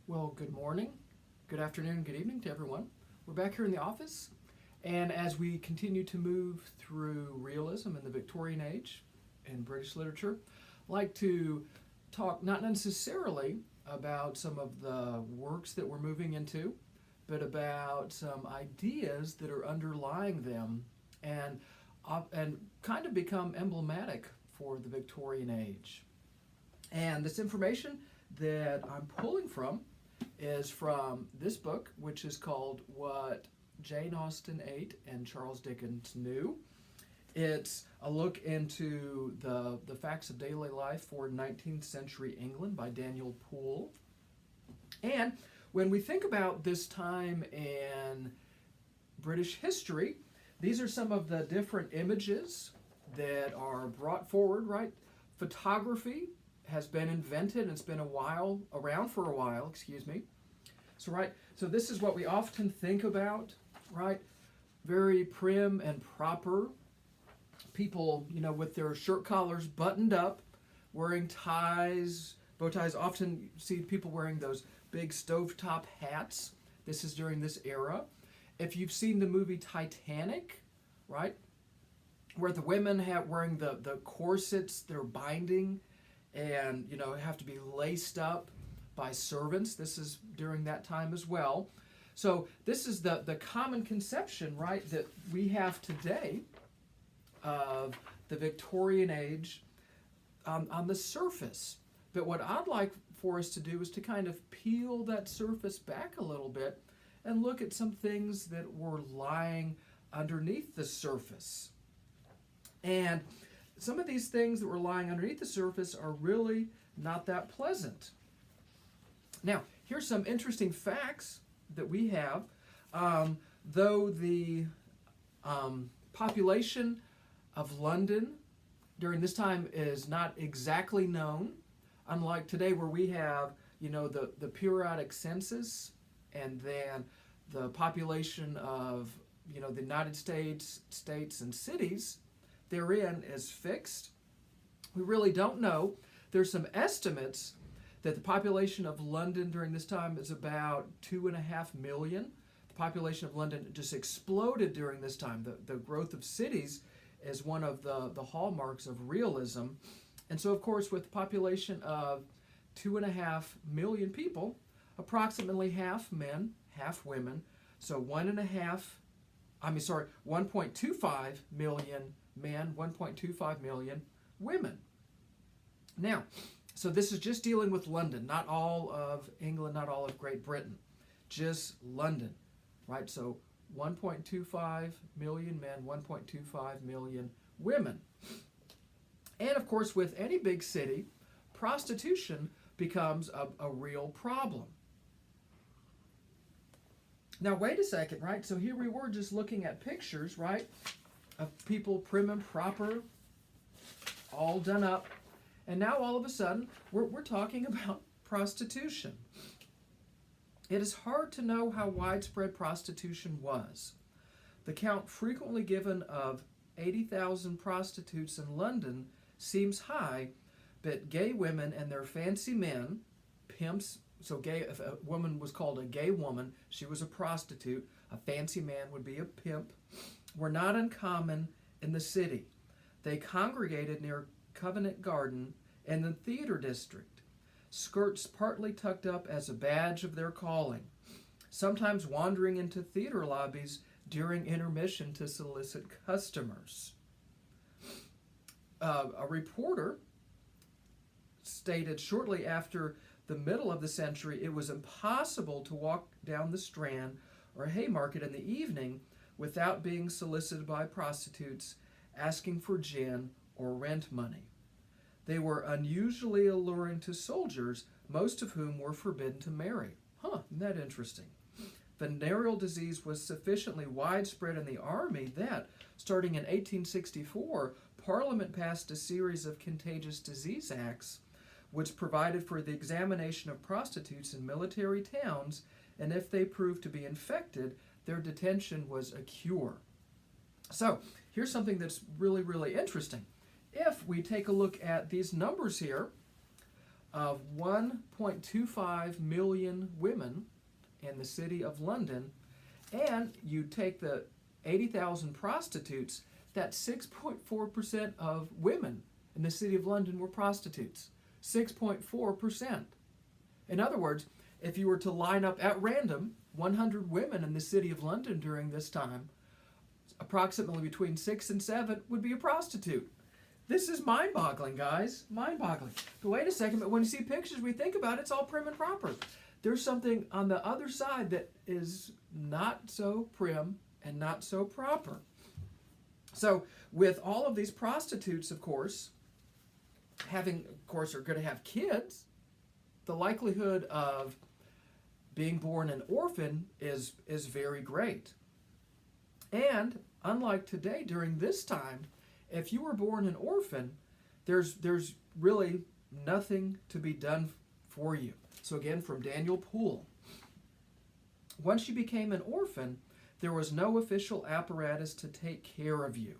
Well, good morning, good afternoon, good evening to everyone. We're back here in the office, and as we continue to move through realism in the Victorian age in British literature, I'd like to talk not necessarily about some of the works that we're moving into, but about some ideas that are underlying them and, and kind of become emblematic for the Victorian age. And this information that I'm pulling from is from this book, which is called What Jane Austen Ate and Charles Dickens Knew. It's a look into the facts of daily life for 19th century England by Daniel Poole. And when we think about this time in British history, these are some of the different images that are brought forward, right? Photography has been invented and it's been around for a while, excuse me. So this is what we often think about, right? Very prim and proper. People, with their shirt collars buttoned up, wearing ties, bow ties. Often you see people wearing those big stovetop hats. This is during this era. If you've seen the movie Titanic, right, where the women have wearing the corsets that are binding and have to be laced up by servants. This is during that time as well. So this is the common conception, right, that we have today of the Victorian age on the surface. But what I'd like for us to do is to kind of peel that surface back a little bit and look at some things that were lying underneath the surface. And some of these things that were lying underneath the surface are really not that pleasant. Now, here's some interesting facts that we have. Though the population of London during this time is not exactly known, unlike today where we have, the periodic census and then the population of, the United States, states and cities therein is fixed. We really don't know. There's some estimates that the population of London during this time is about 2.5 million. The population of London just exploded during this time. The growth of cities is one of the hallmarks of realism. And so, of course, with a population of 2.5 million people, approximately half men, half women, so 1.25 million men, 1.25 million women. Now, so this is just dealing with London, not all of England, not all of Great Britain, just London, right? So 1.25 million men, 1.25 million women. And of course, with any big city, prostitution becomes a real problem. Now, wait a second, right? So here we were just looking at pictures, right, of people prim and proper, all done up. And now all of a sudden, we're talking about prostitution. It is hard to know how widespread prostitution was. The count frequently given of 80,000 prostitutes in London seems high, but gay women and their fancy men, pimps, so if a woman was called a gay woman, she was a prostitute, a fancy man would be a pimp, were not uncommon in the city. They congregated near Covent Garden and the theater district, skirts partly tucked up as a badge of their calling, sometimes wandering into theater lobbies during intermission to solicit customers. A reporter stated shortly after the middle of the century it was impossible to walk down the Strand or Haymarket in the evening without being solicited by prostitutes asking for gin or rent money. They were unusually alluring to soldiers, most of whom were forbidden to marry. Isn't that interesting? Venereal disease was sufficiently widespread in the army that, starting in 1864, Parliament passed a series of contagious disease acts which provided for the examination of prostitutes in military towns, and if they proved to be infected, their detention was a cure. So, here's something that's really, really interesting. If we take a look at these numbers here, of 1.25 million women in the city of London, and you take the 80,000 prostitutes, that's 6.4% of women in the city of London were prostitutes. 6.4%. In other words, if you were to line up at random 100 women in the city of London during this time, approximately between 6 and 7 would be a prostitute. This is mind-boggling, guys. Mind-boggling. But wait a second, but when you see pictures, we think about it, it's all prim and proper. There's something on the other side that is not so prim and not so proper. So with all of these prostitutes, of course, are going to have kids, the likelihood of being born an orphan is very great. And unlike today, during this time, if you were born an orphan, there's really nothing to be done for you. So again, from Daniel Poole, once you became an orphan, there was no official apparatus to take care of you.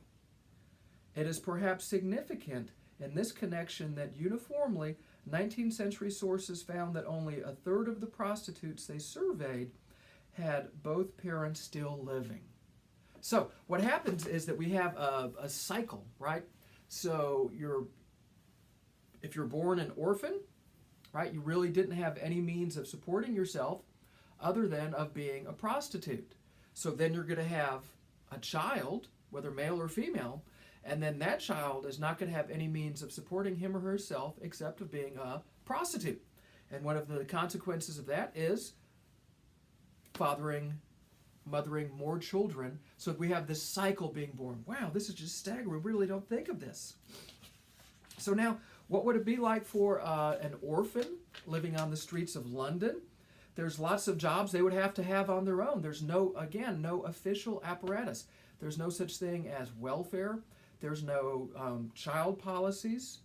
It is perhaps significant in this connection that uniformly 19th century sources found that only a third of the prostitutes they surveyed had both parents still living. So what happens is that we have a cycle, right? So if you're born an orphan, right, you really didn't have any means of supporting yourself other than of being a prostitute. So then you're going to have a child, whether male or female, and then that child is not going to have any means of supporting him or herself except of being a prostitute. And one of the consequences of that is mothering more children. So we have this cycle being born. Wow, this is just staggering. We really don't think of this. So now, what would it be like for an orphan living on the streets of London? There's lots of jobs they would have to have on their own. There's no official apparatus. There's no such thing as welfare. There's no child policies.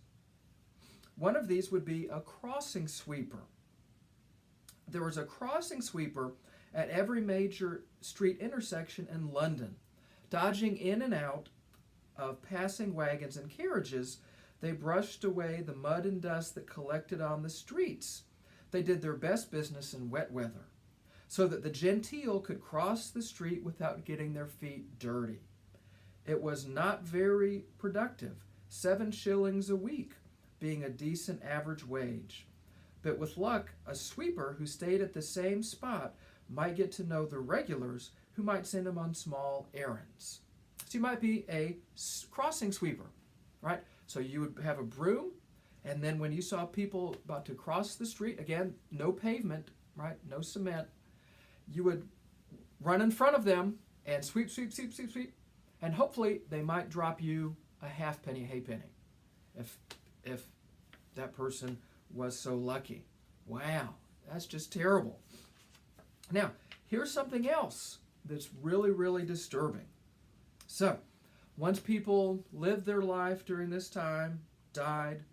One of these would be a crossing sweeper. There was a crossing sweeper at every major street intersection in London. Dodging in and out of passing wagons and carriages, they brushed away the mud and dust that collected on the streets. They did their best business in wet weather, so that the genteel could cross the street without getting their feet dirty. It was not very productive, 7 shillings a week being a decent average wage. But with luck, a sweeper who stayed at the same spot might get to know the regulars who might send him on small errands. So you might be a crossing sweeper, right? So you would have a broom, and then when you saw people about to cross the street, again, no pavement, right? No cement, you would run in front of them and sweep, sweep, sweep, sweep, sweep, and hopefully they might drop you a halfpenny, halfpenny, if that person was so lucky. Wow, that's just terrible. Now, here's something else that's really, really disturbing. So, once people lived their life during this time, died,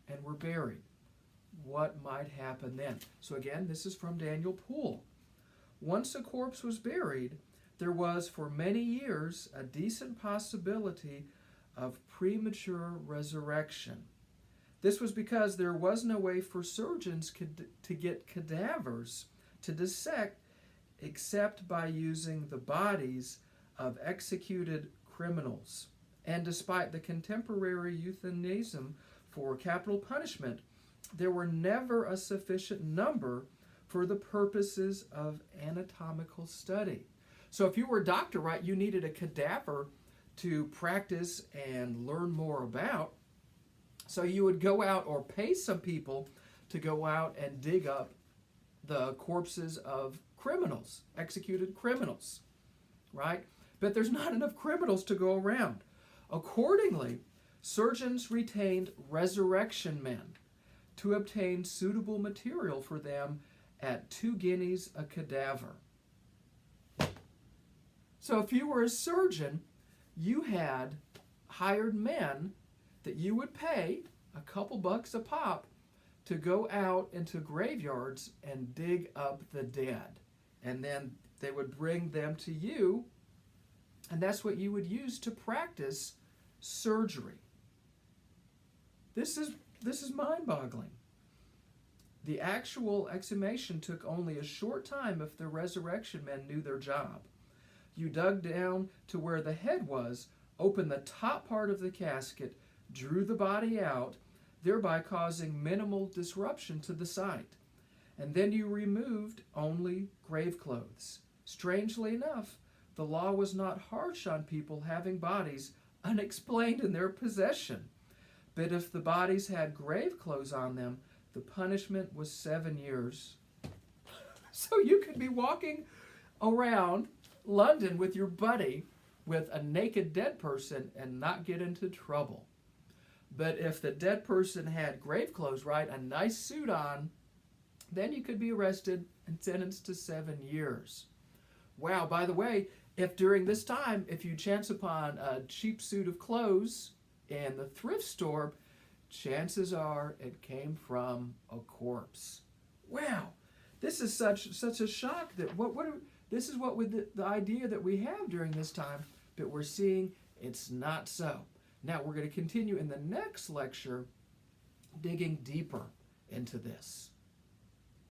and were buried, what might happen then? So again, this is from Daniel Poole. Once a corpse was buried, there was for many years a decent possibility of premature resurrection. This was because there was no way for surgeons to get cadavers to dissect except by using the bodies of executed criminals. And despite the contemporary euthanism for capital punishment, there were never a sufficient number for the purposes of anatomical study. So if you were a doctor, right, you needed a cadaver to practice and learn more about. So you would go out or pay some people to go out and dig up the corpses of criminals, executed criminals, right? But there's not enough criminals to go around. Accordingly, surgeons retained resurrection men to obtain suitable material for them at 2 guineas a cadaver. So if you were a surgeon, you had hired men that you would pay a couple bucks a pop to go out into graveyards and dig up the dead. And then they would bring them to you, and that's what you would use to practice surgery. This is mind-boggling. The actual exhumation took only a short time if the resurrection men knew their job. You dug down to where the head was, opened the top part of the casket, drew the body out, thereby causing minimal disruption to the site. And then you removed only grave clothes. Strangely enough, the law was not harsh on people having bodies unexplained in their possession. But if the bodies had grave clothes on them, the punishment was 7 years. So you could be walking around London with your buddy with a naked dead person and not get into trouble. But if the dead person had grave clothes, right, a nice suit on, then you could be arrested and sentenced to 7 years. Wow, by the way, if during this time, if you chance upon a cheap suit of clothes in the thrift store, chances are it came from a corpse. Wow, this is such a shock that this is what with the idea that we have during this time, but we're seeing it's not so. Now we're going to continue in the next lecture, digging deeper into this.